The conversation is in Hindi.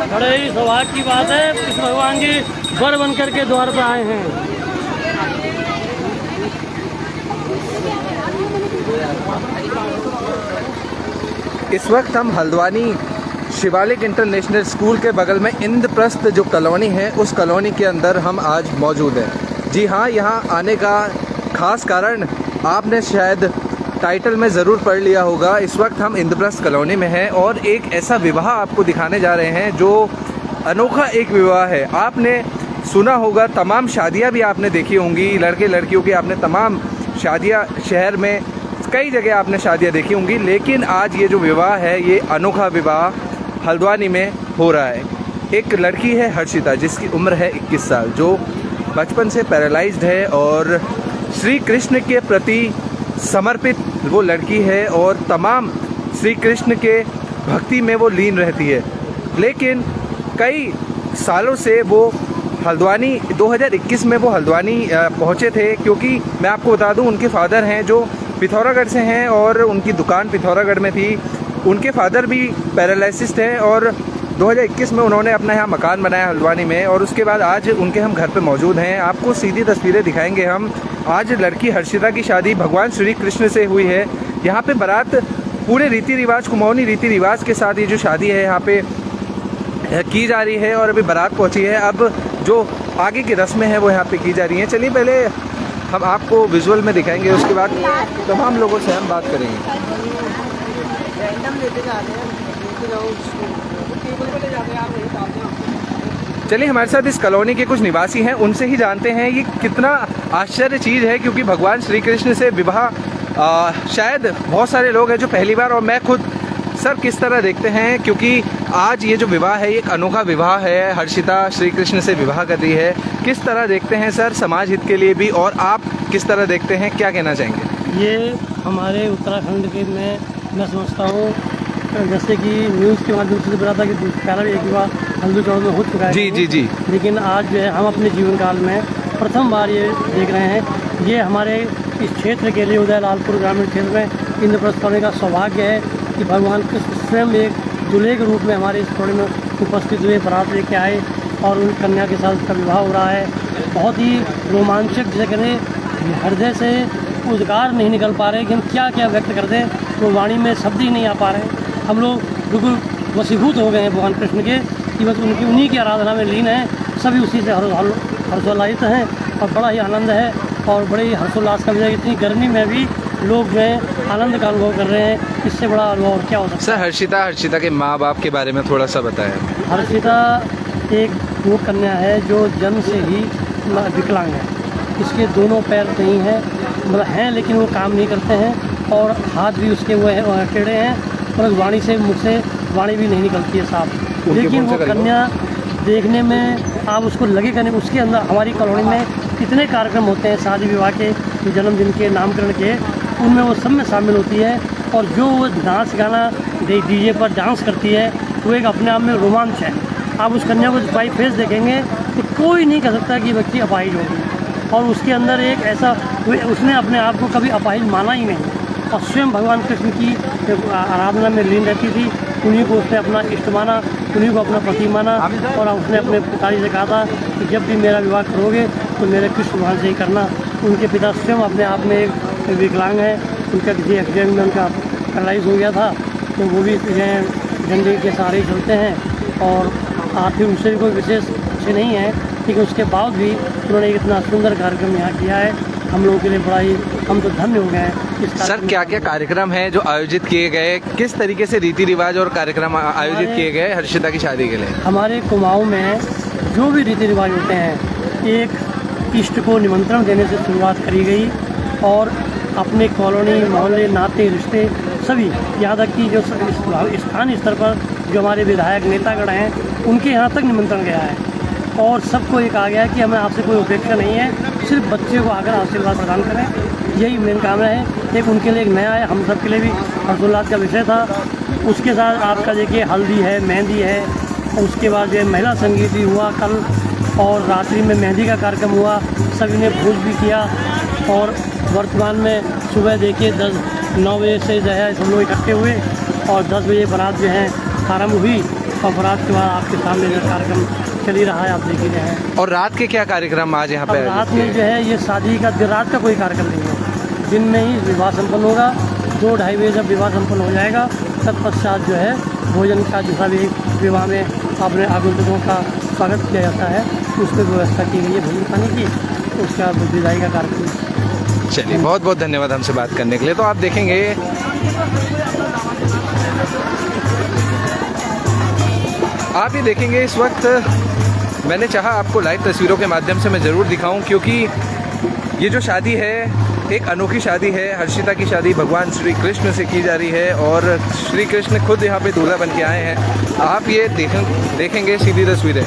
बड़े ही सौभाग्य की बात है, कृष्ण भगवान जी वर बन करके द्वार पर आए हैं। इस वक्त हम हल्द्वानी शिवालिक इंटरनेशनल स्कूल के बगल में इंद्रप्रस्थ जो कॉलोनी है, उस कॉलोनी के अंदर हम आज मौजूद हैं। जी हाँ, यहाँ आने का खास कारण आपने शायद टाइटल में ज़रूर पढ़ लिया होगा। इस वक्त हम इंद्रप्रस्थ कॉलोनी में हैं और एक ऐसा विवाह आपको दिखाने जा रहे हैं जो अनोखा एक विवाह है। आपने सुना होगा, तमाम शादियाँ भी आपने देखी होंगी, लड़के लड़कियों की आपने तमाम शादियाँ, शहर में कई जगह आपने शादियाँ देखी होंगी, लेकिन आज ये जो विवाह है, ये अनोखा विवाह हल्द्वानी में हो रहा है। एक लड़की है हर्षिता, जिसकी उम्र है 21 साल, जो बचपन से पैरालाइज्ड है और श्री कृष्ण के प्रति समर्पित वो लड़की है और तमाम श्री कृष्ण के भक्ति में वो लीन रहती है। लेकिन कई सालों से वो हल्द्वानी 2021 में वो हल्द्वानी पहुँचे थे, क्योंकि मैं आपको बता दूं, उनके फादर हैं जो पिथौरागढ़ से हैं और उनकी दुकान पिथौरागढ़ में थी। उनके फादर भी पैरालिसिस्ट हैं और 2021 में उन्होंने अपना यहाँ मकान बनाया हल्द्वानी में, और उसके बाद आज उनके हम घर पे मौजूद हैं। आपको सीधी तस्वीरें दिखाएंगे हम। आज लड़की हर्षिता की शादी भगवान श्री कृष्ण से हुई है। यहाँ पे बारात पूरे रीति रिवाज, कुमाऊनी रीति रिवाज के साथ ये जो शादी है यहाँ पे की जा रही है और अभी बारात पहुँची है। अब जो आगे की रस्में हैं वो यहाँ पे की जा रही हैं। चलिए पहले हम आपको विजुअल में दिखाएंगे, उसके बाद तमाम लोगों से हम बात करेंगे। चलिए हमारे साथ इस कॉलोनी के कुछ निवासी हैं, उनसे ही जानते हैं ये कितना आश्चर्य चीज़ है, क्योंकि भगवान श्री कृष्ण से विवाह शायद बहुत सारे लोग हैं जो पहली बार, और मैं खुद, सर किस तरह देखते हैं, क्योंकि आज ये जो विवाह है, एक अनोखा विवाह है। हर्षिता श्री कृष्ण से विवाह कर रही है, किस तरह देखते हैं सर समाज हित के लिए भी, और आप किस तरह देखते हैं, क्या कहना चाहेंगे? ये हमारे उत्तराखंड के में मैं समझता हूँ, जैसे कि न्यूज़ के माध्यम से पता था कि पहला भी एक विवाह हल्दी चौड़ में हो चुका है। जी जी जी। लेकिन आज जो है हम अपने जीवन काल में प्रथम बार ये देख रहे हैं। ये हमारे इस क्षेत्र के लिए, उदय लालपुर ग्रामीण क्षेत्र में इंद्रप्रस्थ करने का सौभाग्य है कि भगवान कृष्ण स्वयं एक दूल्हे के रूप में हमारे इस थोड़े में उपस्थित हुए, बारात लेके आए और उन कन्या के साथ उसका विवाह हो रहा है। बहुत ही रोमांचक, जिसे कहने हृदय से उद्गार नहीं निकल पा रहे कि हम क्या क्या व्यक्त कर दें, तो वाणी में शब्द ही नहीं आ पा रहे। हम लोग बिल्कुल वशीभूत हो गए हैं भगवान कृष्ण के, कि बस उन्हीं की आराधना में लीन हैं। सभी उसी से हर्षोल्लासित हैं और बड़ा ही आनंद है और बड़े ही हर्षोल्लास का विषय। इतनी गर्मी में भी लोग जो है आनंद का अनुभव कर रहे हैं, इससे बड़ा अनुभव और क्या हो सकता है। सर हर्षिता के माँ बाप के बारे में थोड़ा सा बताएं। हर्षिता एक वो कन्या है जो जन्म से ही विकलांग है। इसके दोनों पैर नहीं हैं, मतलब हैं लेकिन वो काम नहीं करते हैं, और हाथ भी उसके वो टेढ़े हैं, और वाणी से, मुख से वाणी भी नहीं निकलती है साफ। लेकिन वो कन्या देखने में आप उसको लगेगा नहीं। उसके अंदर हमारी कॉलोनी में कितने कार्यक्रम होते हैं शादी विवाह के, जन्मदिन के, नामकरण के, उनमें वो सब में शामिल होती है। और जो वो डांस गाना डीजे पर डांस करती है, वो एक अपने आप में रोमांच है। आप उस कन्या को बाई फेस देखेंगे तो कोई नहीं कह सकता कि व्यक्ति अपाहिज होगी, और उसके अंदर एक ऐसा, उसने अपने आप को कभी अपाहिज माना ही नहीं, और स्वयं भगवान कृष्ण की आराधना में लीन रहती थी। उन्हीं को उसने अपना इष्ट माना, उन्हीं को अपना पति माना, और उसने अपने पिताजी से कहा था कि जब भी मेरा विवाह करोगे तो मेरे कृष्ण भगवान से ही करना। उनके पिता स्वयं अपने आप में एक विकलांग है, उनका किसी एक्सीडेंट में उनका पैरालाइज हो गया था, तो वो भी झंडे के सहारे ही चलते हैं, और आर्थिक रूप से भी कोई विशेष अच्छे नहीं है, लेकिन उसके बाद भी उन्होंने इतना सुंदर कार्यक्रम यहाँ किया है। हम लोगों के लिए बड़ा ही, हम तो धन्य हो गए हैं। सर क्या क्या कार्यक्रम हैं जो आयोजित किए गए, किस तरीके से रीति रिवाज और कार्यक्रम आयोजित किए गए हर्षिता की शादी के लिए? हमारे कुमाऊं में जो भी रीति रिवाज होते हैं, एक इष्ट को निमंत्रण देने से शुरुआत करी गई, और अपने कॉलोनी, मोहल्ले, नाते, रिश्ते सभी, यहाँ तक कि जो स्थानीय स्तर पर जो हमारे विधायक नेतागण हैं, उनके यहाँ तक निमंत्रण गया है, और सबको ये कहा गया है कि हमें आपसे कोई अपेक्षा नहीं है, सिर्फ बच्चे को आकर आशीर्वाद प्रदान करें, यही मेन कामना है। एक उनके लिए एक नया है, हम सब के लिए भी हर्षोल्लास का विषय था। उसके साथ आपका देखिए हल्दी है, मेहंदी है, और उसके बाद जो है महिला संगीत भी हुआ कल, और रात्रि में मेहंदी का कार्यक्रम हुआ, सभी ने भोज भी किया। और वर्तमान में सुबह देखिए 9 बजे से जो है सब लोग इकट्ठे हुए और 10 बजे बारात जो है आरम्भ हुई, और बारात के बाद आपके सामने जो कार्यक्रम चल ही रहा है, आप देख ही रहे हैं। और रात के क्या कार्यक्रम आज यहाँ अब पे? रात में जो है ये शादी का रात का कोई कार्यक्रम नहीं है, दिन में ही विवाह संपन्न होगा। 2-2:30 बजे जब विवाह संपन्न हो जाएगा तत्पश्चात जो है भोजन का जैसा भी विवाह में अपने आगंतुकों का स्वागत किया जाता है उस पर व्यवस्था की गई है भोजन पानी की, उसका विदाई का कार्यक्रम। चलिए, बहुत बहुत धन्यवाद हमसे बात करने के लिए। तो आप देखेंगे आप ये देखेंगे इस वक्त मैंने चाहा आपको लाइव तस्वीरों के माध्यम से मैं ज़रूर दिखाऊं, क्योंकि ये जो शादी है एक अनोखी शादी है। हर्षिता की शादी भगवान श्री कृष्ण से की जा रही है और श्री कृष्ण खुद यहाँ पे दूल्हा बन के आए हैं। आप ये देखेंगे सीधी तस्वीरें।